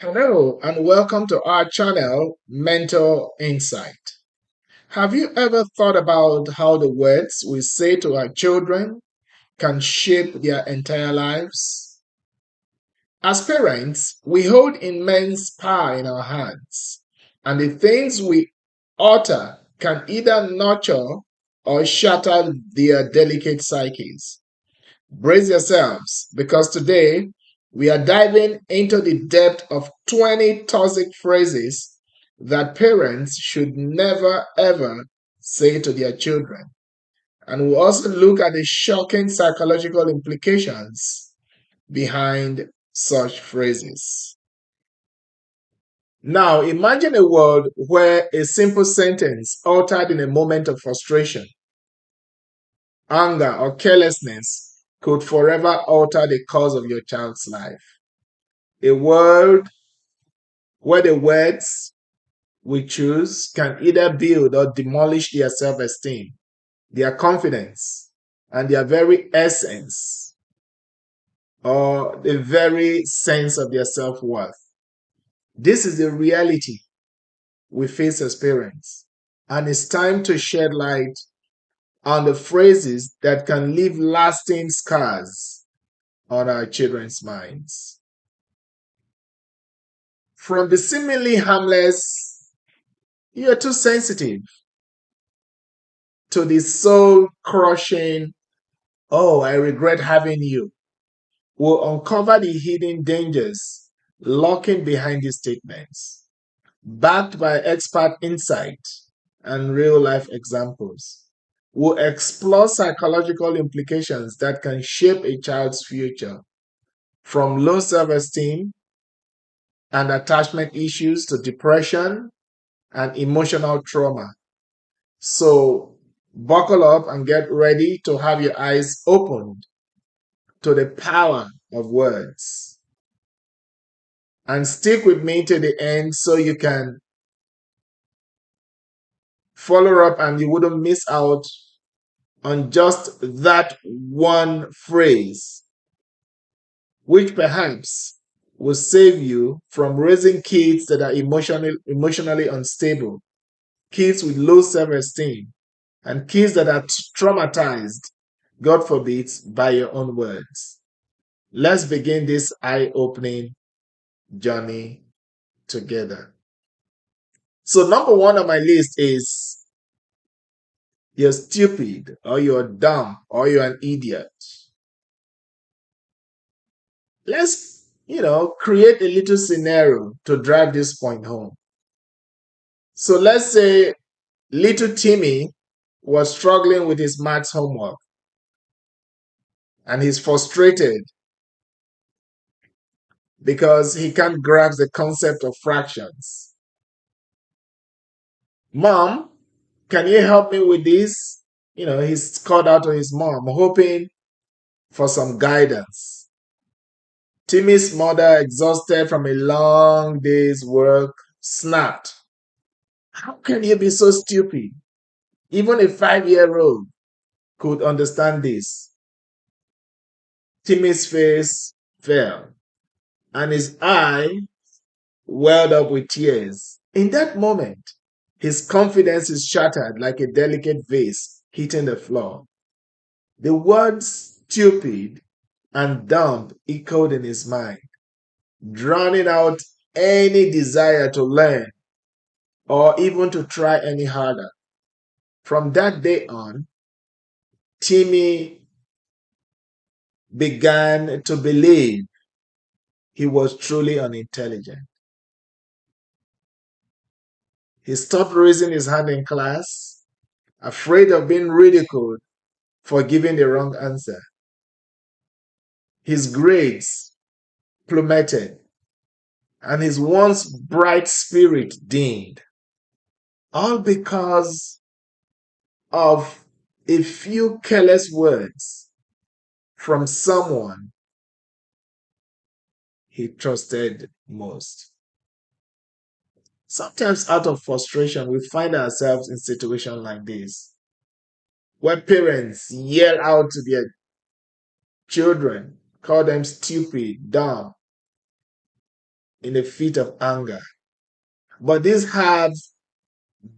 Hello and welcome to our channel, Mental Insight. Have you ever thought about how the words we say to our children can shape their entire lives? As parents, we hold immense power in our hands, and the things we utter can either nurture or shatter their delicate psyches. Brace yourselves because today we are diving into the depth of 20 toxic phrases that parents should never ever say to their children. And we'll also look at the shocking psychological implications behind such phrases. Now, imagine a world where a simple sentence uttered in a moment of frustration, anger, or carelessness could forever alter the course of your child's life. A world where the words we choose can either build or demolish their self esteem, their confidence, and their very essence, or the very sense of their self worth. This is the reality we face as parents, and it's time to shed light on the phrases that can leave lasting scars on our children's minds. From the seemingly harmless, "you're too sensitive," to the soul crushing, "oh, I regret having you," will uncover the hidden dangers lurking behind these statements, backed by expert insight and real life examples. We'll explore psychological implications that can shape a child's future, from low self esteem and attachment issues to depression and emotional trauma. So, buckle up and get ready to have your eyes opened to the power of words. And stick with me to the end so you can follow up and you wouldn't miss out on just that one phrase, which perhaps will save you from raising kids that are emotionally unstable, kids with low self-esteem, and kids that are traumatized, God forbid, by your own words. Let's begin this eye-opening journey together. So, number one on my list is "you're stupid," or "you're dumb," or "you're an idiot." Let's, create a little scenario to drive this point home. So, let's say little Timmy was struggling with his maths homework and he's frustrated because he can't grasp the concept of fractions. "Mom, can you help me with this?" He's called out to his mom, hoping for some guidance. Timmy's mother, exhausted from a long day's work, snapped, "How can you be so stupid? Even a 5-year-old could understand this." Timmy's face fell, and his eye welled up with tears. In that moment, his confidence is shattered like a delicate vase hitting the floor. The words "stupid" and "dumb" echoed in his mind, drowning out any desire to learn or even to try any harder. From that day on, Timmy began to believe he was truly unintelligent. He stopped raising his hand in class, afraid of being ridiculed for giving the wrong answer. His grades plummeted, and his once bright spirit dimmed, all because of a few careless words from someone he trusted most. Sometimes, out of frustration, we find ourselves in situations like this, where parents yell out to their children, call them stupid, dumb, in a fit of anger. But these have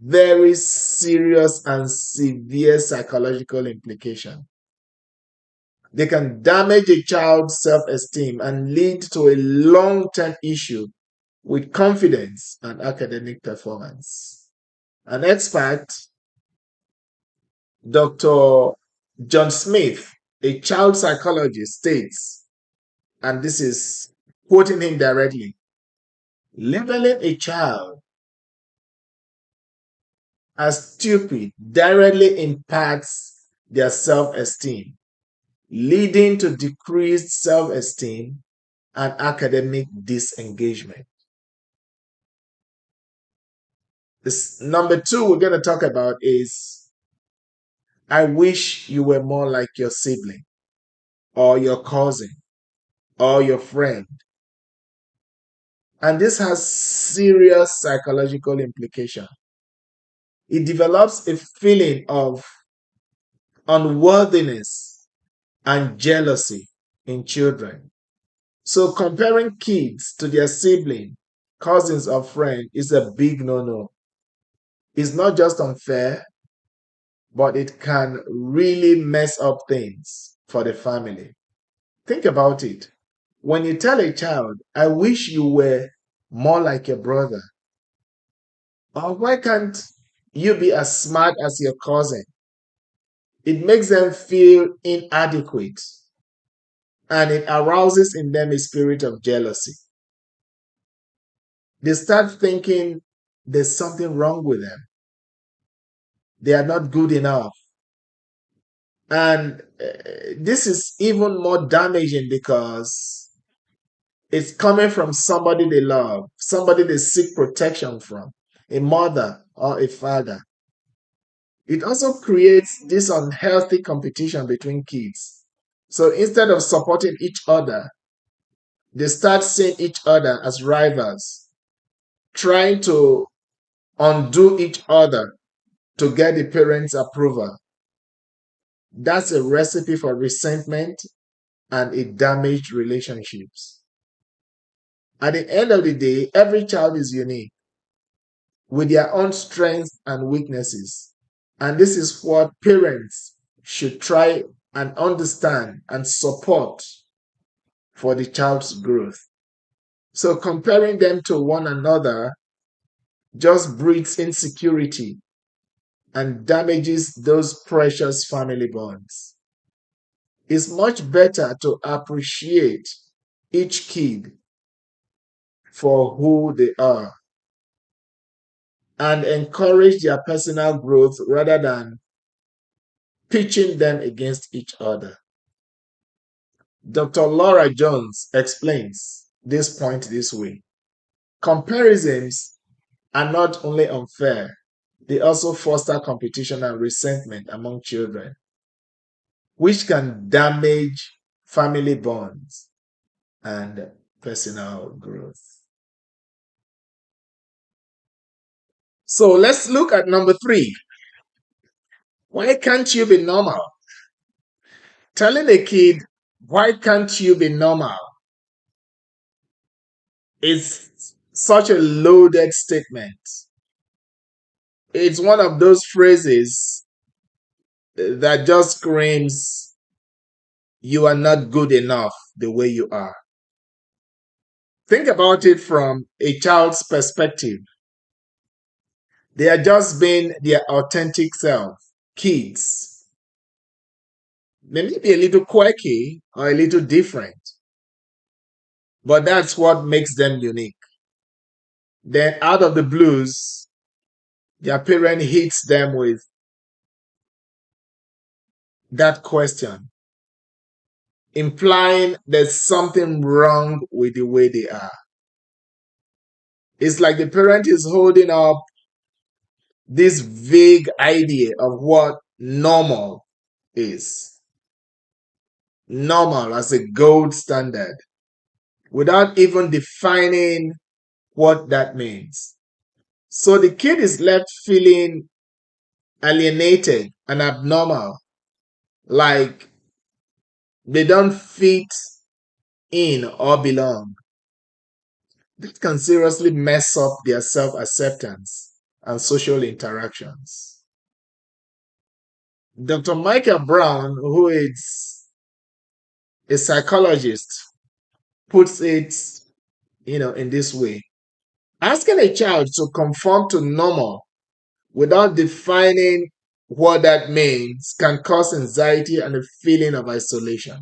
very serious and severe psychological implications. They can damage a child's self-esteem and lead to a long-term issue with confidence and academic performance. An expert, Dr. John Smith, a child psychologist, states, and this is quoting him directly, labeling a child as stupid directly impacts their self-esteem, leading to decreased self-esteem and academic disengagement. This number two we're going to talk about is I wish you were more like your sibling or your cousin or your friend. And this has serious psychological implication. It develops a feeling of unworthiness and jealousy in children. So comparing kids to their sibling, cousins, or friend is a big no-no. It's not just unfair, but it can really mess up things for the family. Think about it. When you tell a child, I wish you were more like your brother, or why can't you be as smart as your cousin? It makes them feel inadequate and it arouses in them a spirit of jealousy. They start thinking there's something wrong with them. They are not good enough. And this is even more damaging because it's coming from somebody they love, somebody they seek protection from, a mother or a father. It also creates this unhealthy competition between kids. So instead of supporting each other, they start seeing each other as rivals, trying to undo each other to get the parents' approval. That's a recipe for resentment and it damaged relationships. At the end of the day, every child is unique with their own strengths and weaknesses. And this is what parents should try and understand and support for the child's growth. So comparing them to one another just breeds insecurity and damages those precious family bonds. It's much better to appreciate each kid for who they are and encourage their personal growth rather than pitching them against each other. Dr. Laura Jones explains this point this way. Comparisons are not only unfair, they also foster competition and resentment among children, which can damage family bonds and personal growth. So let's look at number three. Why can't you be normal? Telling a kid, why can't you be normal? Is such a loaded statement. It's one of those phrases that just screams, you are not good enough the way you are. Think about it from a child's perspective. They are just being their authentic self. Kids. They may be a little quirky or a little different, but that's what makes them unique. Then out of the blues, their parent hits them with that question, implying there's something wrong with the way they are. It's like the parent is holding up this vague idea of what normal is. Normal as a gold standard, without even defining what that means. So the kid is left feeling alienated and abnormal, like they don't fit in or belong. That can seriously mess up their self acceptance and social interactions. Dr. Michael Brown, who is a psychologist, puts it, in this way. Asking a child to conform to normal without defining what that means can cause anxiety and a feeling of isolation.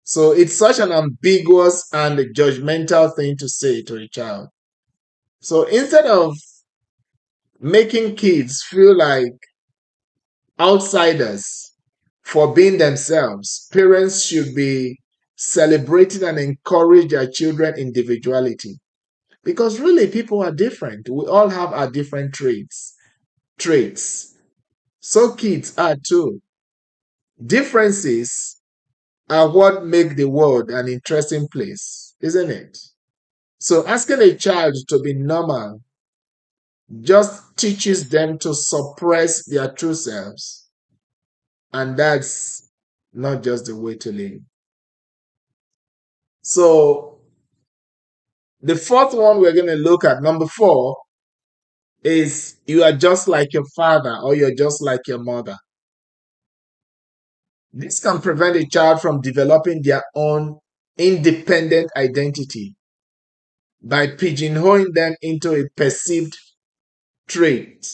So it's such an ambiguous and judgmental thing to say to a child. So instead of making kids feel like outsiders for being themselves, parents should be celebrating and encourage their children's individuality. Because really, people are different. We all have our different traits. So kids are too. Differences are what make the world an interesting place, isn't it? So asking a child to be normal just teaches them to suppress their true selves. And that's not just the way to live. So the fourth one we're going to look at, number 4, is you are just like your father or you're just like your mother. This can prevent a child from developing their own independent identity by pigeonholing them into a perceived trait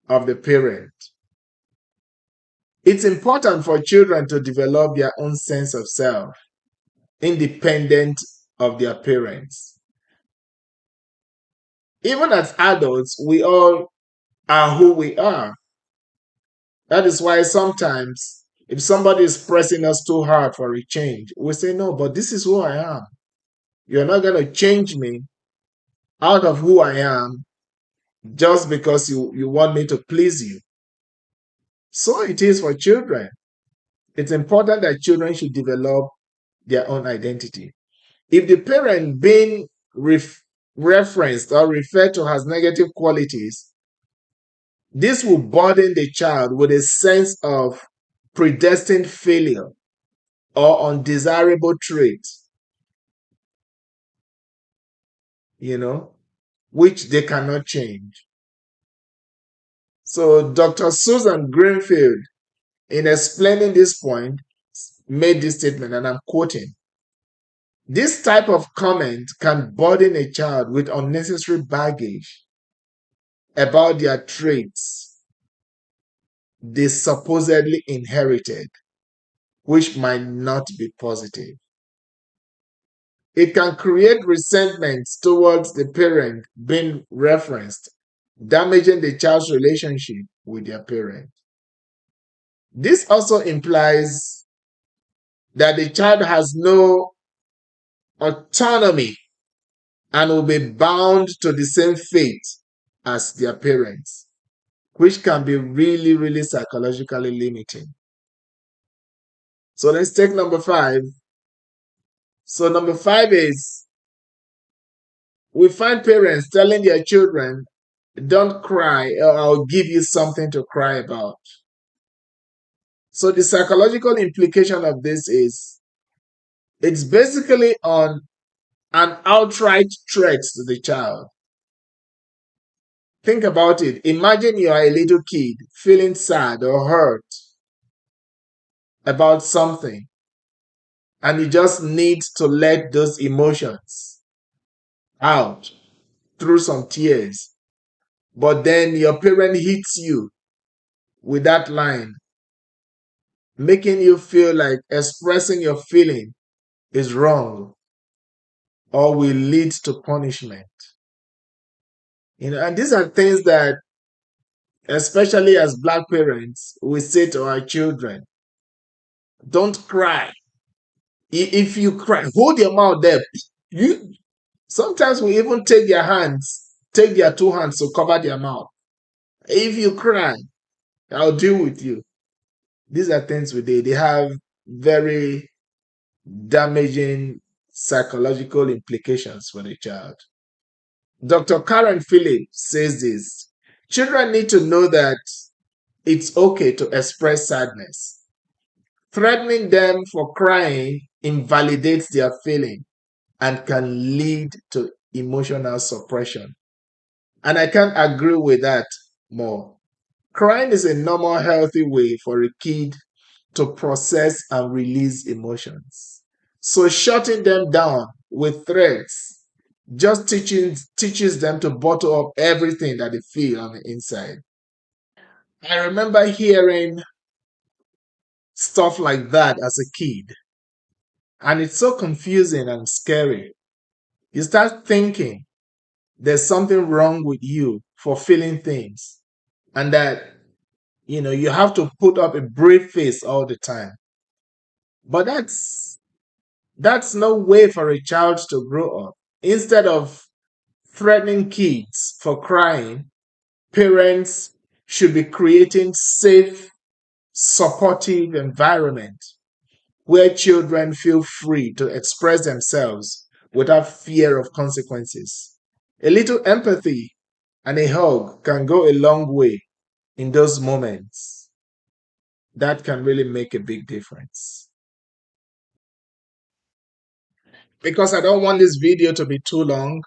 of the parent. It's important for children to develop their own sense of self, independent of their parents. Even as adults, we all are who we are. That is why sometimes, if somebody is pressing us too hard for a change, we say, no, but this is who I am. You're not going to change me out of who I am just because you want me to please you. So it is for children. It's important that children should develop their own identity. If the parent being referenced or referred to as negative qualities, this will burden the child with a sense of predestined failure or undesirable traits, which they cannot change. So Dr. Susan Greenfield, in explaining this point, made this statement, and I'm quoting: this type of comment can burden a child with unnecessary baggage about their traits they supposedly inherited, which might not be positive. It can create resentment towards the parent being referenced, damaging the child's relationship with their parent. This also implies that the child has no autonomy and will be bound to the same fate as their parents, which can be really, really psychologically limiting. So let's take number 5. So number 5 is, we find parents telling their children, don't cry, or I'll give you something to cry about. So the psychological implication of this is, it's basically on an outright threat to the child. Think about it. Imagine you are a little kid feeling sad or hurt about something, and you just need to let those emotions out through some tears. But then your parent hits you with that line, making you feel like expressing your feeling is wrong or will lead to punishment. And these are things that, especially as Black parents, we say to our children: don't cry. If you cry, hold your mouth there. You Sometimes we even take their 2 hands to cover their mouth. If you cry, I'll deal with you. These are things we do. They have very damaging psychological implications for the child. Dr. Karen Phillips says this: children need to know that it's okay to express sadness. Threatening them for crying invalidates their feeling and can lead to emotional suppression. And I can't agree with that more. Crying is a normal, healthy way for a kid to process and release emotions. So shutting them down with threats just teaches them to bottle up everything that they feel on the inside. I remember hearing stuff like that as a kid, and it's so confusing and scary. You start thinking there's something wrong with you for feeling things, and that you have to put up a brave face all the time. But that's no way for a child to grow up. Instead of threatening kids for crying, parents should be creating safe, supportive environment where children feel free to express themselves without fear of consequences. A little empathy and a hug can go a long way in those moments. That can really make a big difference. Because I don't want this video to be too long,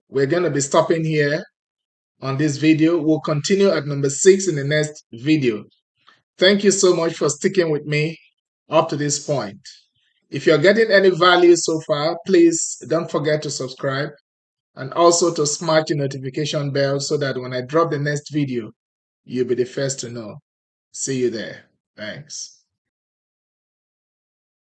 we're going to be stopping here on this video. We'll continue at number 6 in the next video. Thank you so much for sticking with me up to this point. If you're getting any value so far, please don't forget to subscribe and also to smash the notification bell so that when I drop the next video, you'll be the first to know. See you there. Thanks.